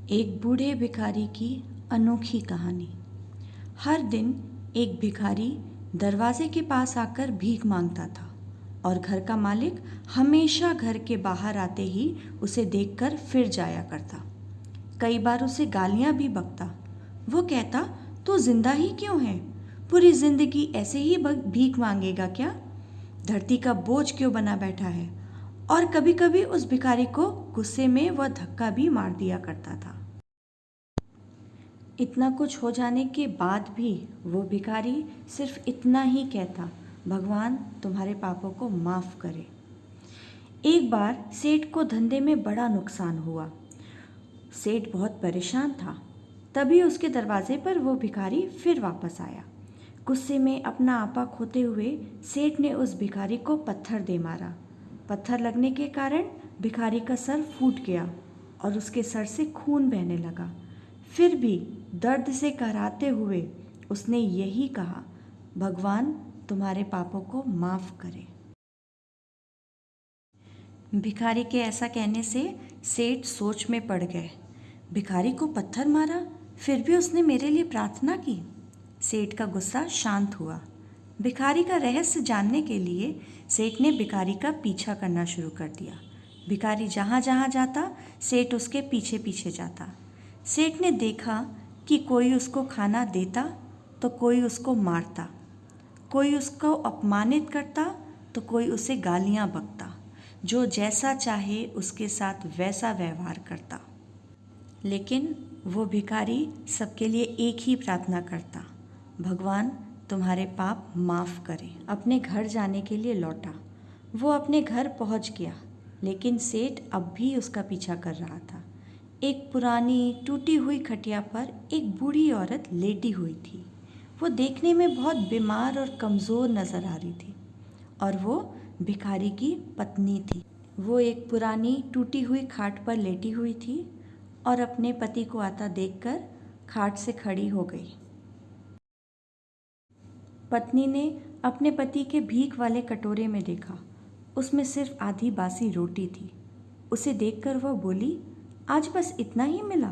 एक बूढ़े भिखारी की अनोखी कहानी। हर दिन एक भिखारी दरवाजे के पास आकर भीख मांगता था और घर का मालिक हमेशा घर के बाहर आते ही उसे देखकर फिर जाया करता। कई बार उसे गालियां भी बकता। वो कहता, तू जिंदा ही क्यों है? पूरी जिंदगी ऐसे ही भीख मांगेगा क्या? धरती का बोझ क्यों बना बैठा है? और कभी कभी उस भिखारी को गुस्से में वह धक्का भी मार दिया करता था। इतना कुछ हो जाने के बाद भी वो भिखारी सिर्फ इतना ही कहता, भगवान तुम्हारे पापों को माफ़ करे। एक बार सेठ को धंधे में बड़ा नुकसान हुआ। सेठ बहुत परेशान था। तभी उसके दरवाजे पर वो भिखारी फिर वापस आया। गुस्से में अपना आपा खोते हुए सेठ ने उस भिखारी को पत्थर दे मारा। पत्थर लगने के कारण भिखारी का सर फूट गया और उसके सर से खून बहने लगा। फिर भी दर्द से कराहते हुए उसने यही कहा, भगवान तुम्हारे पापों को माफ़ करे। भिखारी के ऐसा कहने से सेठ सोच में पड़ गए। भिखारी को पत्थर मारा, फिर भी उसने मेरे लिए प्रार्थना की। सेठ का गुस्सा शांत हुआ। भिखारी का रहस्य जानने के लिए सेठ ने भिखारी का पीछा करना शुरू कर दिया। भिखारी जहाँ जहाँ जाता, सेठ उसके पीछे पीछे जाता। सेठ ने देखा कि कोई उसको खाना देता तो कोई उसको मारता, कोई उसको अपमानित करता तो कोई उसे गालियाँ बकता, जो जैसा चाहे उसके साथ वैसा व्यवहार करता। लेकिन वो भिखारी सबके लिए एक ही प्रार्थना करता, भगवान तुम्हारे पाप माफ़ करे। अपने घर जाने के लिए लौटा। वो अपने घर पहुंच गया, लेकिन सेठ अब भी उसका पीछा कर रहा था। एक पुरानी टूटी हुई खटिया पर एक बूढ़ी औरत लेटी हुई थी। वो देखने में बहुत बीमार और कमज़ोर नज़र आ रही थी और वो भिखारी की पत्नी थी। वो एक पुरानी टूटी हुई खाट पर लेटी हुई थी और अपने पति को आता देखकर खाट से खड़ी हो गई। पत्नी ने अपने पति के भीख वाले कटोरे में देखा। उसमें सिर्फ आधी बासी रोटी थी। उसे देखकर वह बोली, आज बस इतना ही मिला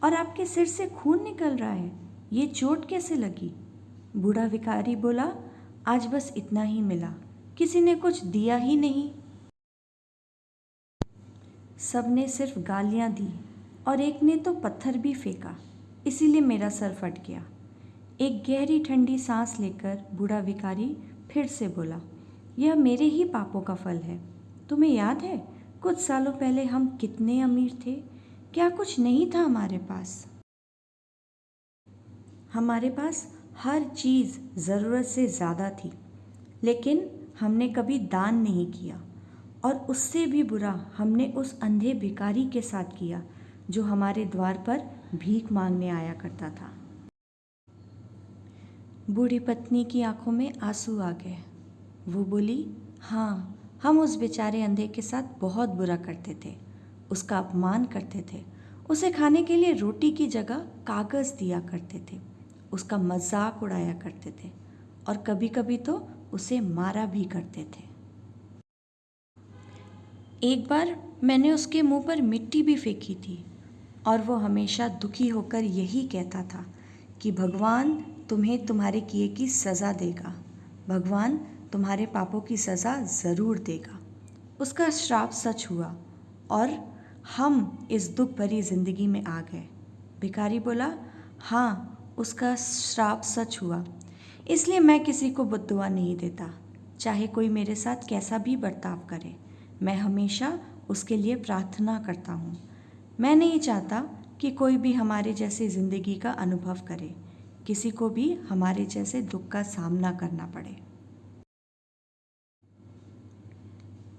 और आपके सिर से खून निकल रहा है, ये चोट कैसे लगी? बूढ़ा भिखारी बोला, आज बस इतना ही मिला, किसी ने कुछ दिया ही नहीं। सबने सिर्फ गालियाँ दी और एक ने तो पत्थर भी फेंका, इसीलिए मेरा सर फट गया। एक गहरी ठंडी सांस लेकर बूढ़ा भिखारी फिर से बोला, यह मेरे ही पापों का फल है। तुम्हें याद है कुछ सालों पहले हम कितने अमीर थे? क्या कुछ नहीं था हमारे पास? हमारे पास हर चीज़ ज़रूरत से ज़्यादा थी, लेकिन हमने कभी दान नहीं किया। और उससे भी बुरा हमने उस अंधे भिखारी के साथ किया जो हमारे द्वार पर भीख मांगने आया करता था। बूढ़ी पत्नी की आंखों में आंसू आ गए। वो बोली, हाँ, हम उस बेचारे अंधे के साथ बहुत बुरा करते थे, उसका अपमान करते थे, उसे खाने के लिए रोटी की जगह कागज़ दिया करते थे, उसका मजाक उड़ाया करते थे और कभी कभी तो उसे मारा भी करते थे। एक बार मैंने उसके मुंह पर मिट्टी भी फेंकी थी और वो हमेशा दुखी होकर यही कहता था कि भगवान तुम्हें तुम्हारे किए की सज़ा देगा, भगवान तुम्हारे पापों की सज़ा ज़रूर देगा। उसका श्राप सच हुआ और हम इस दुख भरी ज़िंदगी में आ गए। भिखारी बोला, हाँ, उसका श्राप सच हुआ, इसलिए मैं किसी को बद्दुआ नहीं देता, चाहे कोई मेरे साथ कैसा भी बर्ताव करे। मैं हमेशा उसके लिए प्रार्थना करता हूँ। मैं नहीं चाहता कि कोई भी हमारे जैसे ज़िंदगी का अनुभव करे, किसी को भी हमारे जैसे दुख का सामना करना पड़े,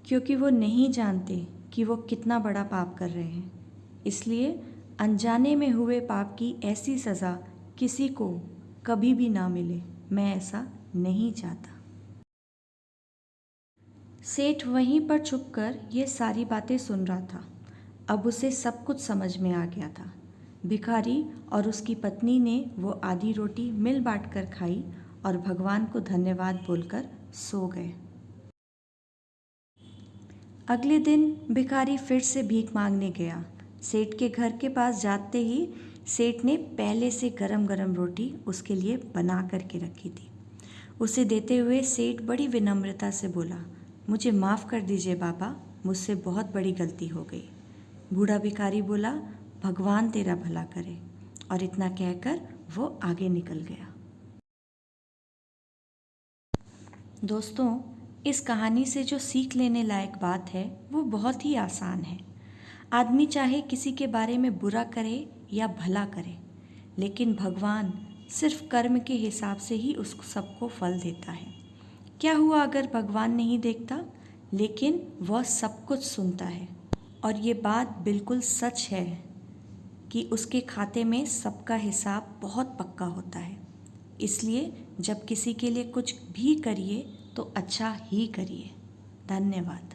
क्योंकि वो नहीं जानते कि वो कितना बड़ा पाप कर रहे हैं। इसलिए अनजाने में हुए पाप की ऐसी सज़ा किसी को कभी भी ना मिले, मैं ऐसा नहीं चाहता। सेठ वहीं पर छुपकर ये सारी बातें सुन रहा था। अब उसे सब कुछ समझ में आ गया था। भिखारी और उसकी पत्नी ने वो आधी रोटी मिल बांट कर खाई और भगवान को धन्यवाद बोलकर सो गए। अगले दिन भिखारी फिर से भीख मांगने गया, सेठ के घर के पास जाते ही सेठ ने पहले से गरम गरम रोटी उसके लिए बना करके रखी थी। उसे देते हुए सेठ बड़ी विनम्रता से बोला, मुझे माफ़ कर दीजिए बाबा, मुझसे बहुत बड़ी गलती हो गई। बूढ़ा भिखारी बोला, भगवान तेरा भला करे, और इतना कहकर वो आगे निकल गया। दोस्तों, इस कहानी से जो सीख लेने लायक बात है वो बहुत ही आसान है। आदमी चाहे किसी के बारे में बुरा करे या भला करे, लेकिन भगवान सिर्फ कर्म के हिसाब से ही उस सबको फल देता है। क्या हुआ अगर भगवान नहीं देखता, लेकिन वह सब कुछ सुनता है। और ये बात बिल्कुल सच है कि उसके खाते में सबका हिसाब बहुत पक्का होता है। इसलिए जब किसी के लिए कुछ भी करिए तो अच्छा ही करिए। धन्यवाद।